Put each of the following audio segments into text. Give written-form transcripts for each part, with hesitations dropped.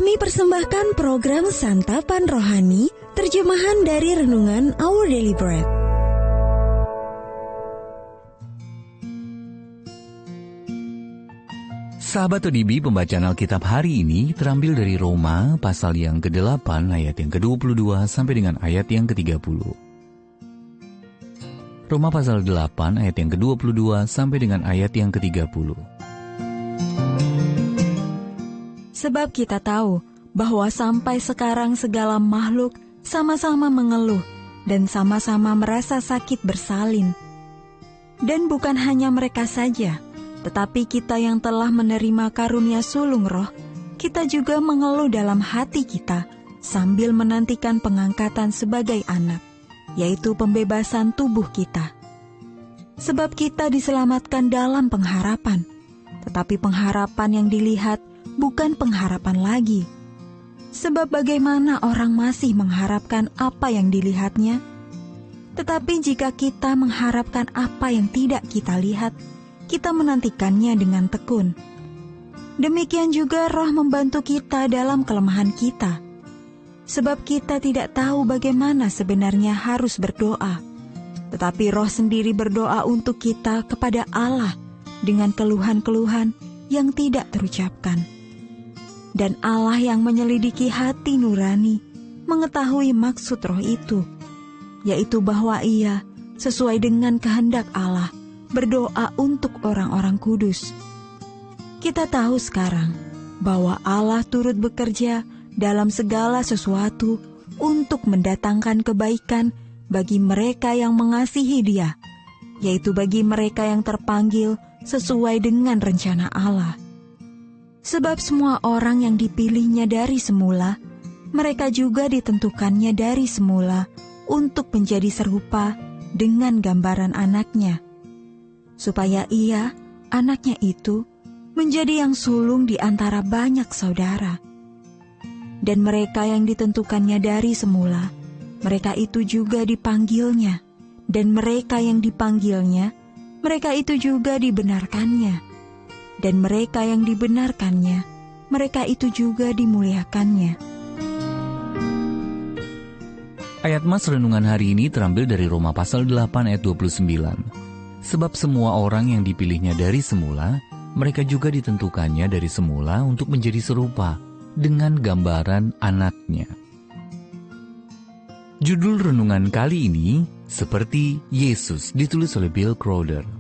Kami persembahkan program Santapan Rohani, terjemahan dari Renungan Our Daily Bread. Sahabat ODB, pembacaan Alkitab hari ini terambil dari Roma pasal yang ke-8 ayat yang ke-22 sampai dengan ayat yang ke-30. Roma pasal 8 ayat yang ke-22 sampai dengan ayat yang ke-30. Sebab kita tahu bahwa sampai sekarang segala makhluk sama-sama mengeluh dan sama-sama merasa sakit bersalin. Dan bukan hanya mereka saja, tetapi kita yang telah menerima karunia sulung roh, kita juga mengeluh dalam hati kita sambil menantikan pengangkatan sebagai anak, yaitu pembebasan tubuh kita. Sebab kita diselamatkan dalam pengharapan, tetapi pengharapan yang dilihat bukan pengharapan lagi. Sebab bagaimana orang masih mengharapkan apa yang dilihatnya? Tetapi jika kita mengharapkan apa yang tidak kita lihat, kita menantikannya dengan tekun. Demikian juga Roh membantu kita dalam kelemahan kita. Sebab kita tidak tahu bagaimana sebenarnya harus berdoa. Tetapi Roh sendiri berdoa untuk kita kepada Allah dengan keluhan-keluhan yang tidak terucapkan. Dan Allah yang menyelidiki hati nurani mengetahui maksud Roh itu, yaitu bahwa Ia, sesuai dengan kehendak Allah, berdoa untuk orang-orang kudus. Kita tahu sekarang bahwa Allah turut bekerja dalam segala sesuatu untuk mendatangkan kebaikan bagi mereka yang mengasihi Dia, yaitu bagi mereka yang terpanggil sesuai dengan rencana Allah. Sebab semua orang yang dipilihnya dari semula, mereka juga ditentukannya dari semula untuk menjadi serupa dengan gambaran anaknya, supaya ia, anaknya itu, menjadi yang sulung di antara banyak saudara. Dan mereka yang ditentukannya dari semula, mereka itu juga dipanggilnya, dan mereka yang dipanggilnya, mereka itu juga dibenarkannya. Dan mereka yang dibenarkannya, mereka itu juga dimuliakannya. Ayat Mas renungan hari ini terambil dari Roma pasal 8 ayat 29. Sebab semua orang yang dipilihnya dari semula, mereka juga ditentukannya dari semula untuk menjadi serupa dengan gambaran anaknya. Judul renungan kali ini, Seperti Yesus, ditulis oleh Bill Crowder.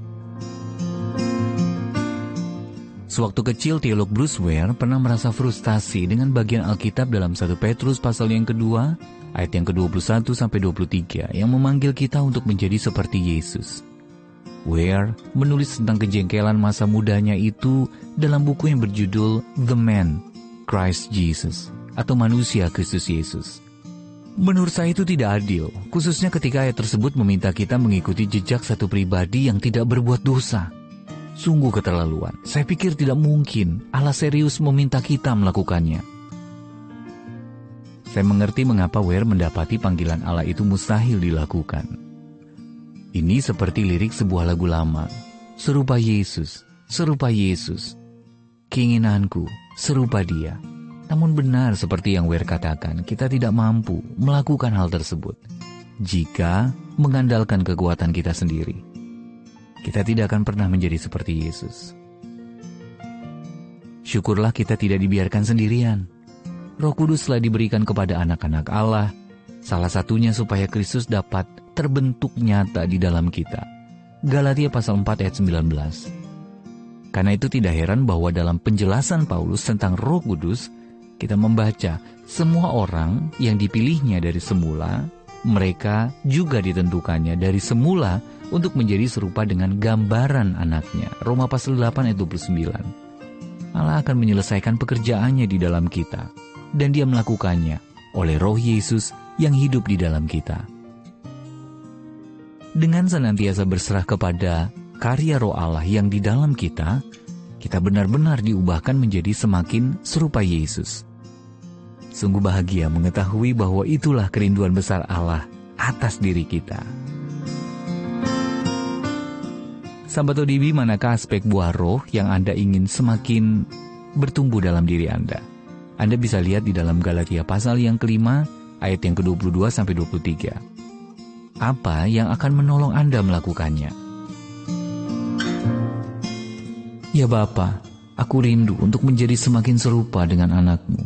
Sewaktu kecil, teolog Bruce Ware pernah merasa frustasi dengan bagian Alkitab dalam 1 Petrus pasal yang kedua, ayat yang ke-21 sampai 23, yang memanggil kita untuk menjadi seperti Yesus. Ware menulis tentang kejengkelan masa mudanya itu dalam buku yang berjudul The Man, Christ Jesus, atau Manusia Kristus Yesus. Menurut saya itu tidak adil, khususnya ketika ayat tersebut meminta kita mengikuti jejak satu pribadi yang tidak berbuat dosa. Sungguh keterlaluan. Saya pikir tidak mungkin Allah serius meminta kita melakukannya. Saya mengerti mengapa Ware mendapati panggilan Allah itu mustahil dilakukan. Ini seperti lirik sebuah lagu lama. Serupa Yesus, serupa Yesus. Keinginanku, serupa Dia. Namun benar seperti yang Ware katakan, kita tidak mampu melakukan hal tersebut jika mengandalkan kekuatan kita sendiri. Kita tidak akan pernah menjadi seperti Yesus. Syukurlah kita tidak dibiarkan sendirian. Roh Kudus telah diberikan kepada anak-anak Allah, salah satunya supaya Kristus dapat terbentuk nyata di dalam kita. Galatia pasal 4 ayat 19. Karena itu tidak heran bahwa dalam penjelasan Paulus tentang Roh Kudus, kita membaca semua orang yang dipilihnya dari semula, mereka juga ditentukannya dari semula untuk menjadi serupa dengan gambaran anaknya. Roma pasal 8 ayat 29. Allah akan menyelesaikan pekerjaannya di dalam kita, dan Dia melakukannya oleh Roh Yesus yang hidup di dalam kita. Dengan senantiasa berserah kepada karya Roh Allah yang di dalam kita, kita benar-benar diubahkan menjadi semakin serupa Yesus. Sungguh bahagia mengetahui bahwa itulah kerinduan besar Allah atas diri kita. Sahabat ODB, manakah aspek buah roh yang Anda ingin semakin bertumbuh dalam diri Anda? Anda bisa lihat di dalam Galatia pasal yang kelima, ayat yang ke-22 sampai 23. Apa yang akan menolong Anda melakukannya? Ya Bapa, aku rindu untuk menjadi semakin serupa dengan anak-Mu.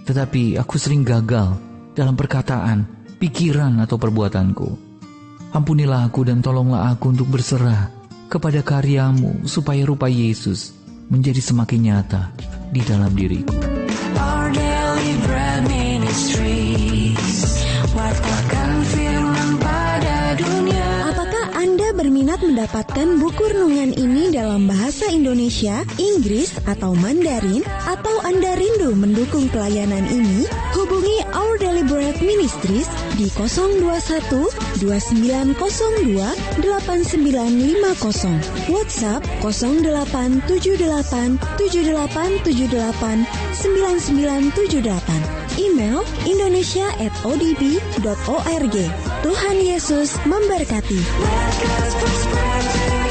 Tetapi aku sering gagal dalam perkataan, pikiran atau perbuatanku. Ampunilah aku dan tolonglah aku untuk berserah kepada karya-Mu supaya rupa Yesus menjadi semakin nyata di dalam diriku. Our Daily Bread Ministries, wartakan firman pada dunia. Apakah Anda berminat mendapatkan buku renungan ini dalam bahasa Indonesia, Inggris, atau Mandarin? Atau Anda rindu mendukung pelayanan ini? Hubungi Our Daily Bread Ministries di 021 2902 8950, WhatsApp 0878 7878 9978, email indonesia@odb.org. Tuhan Yesus memberkati. Let God's prosperity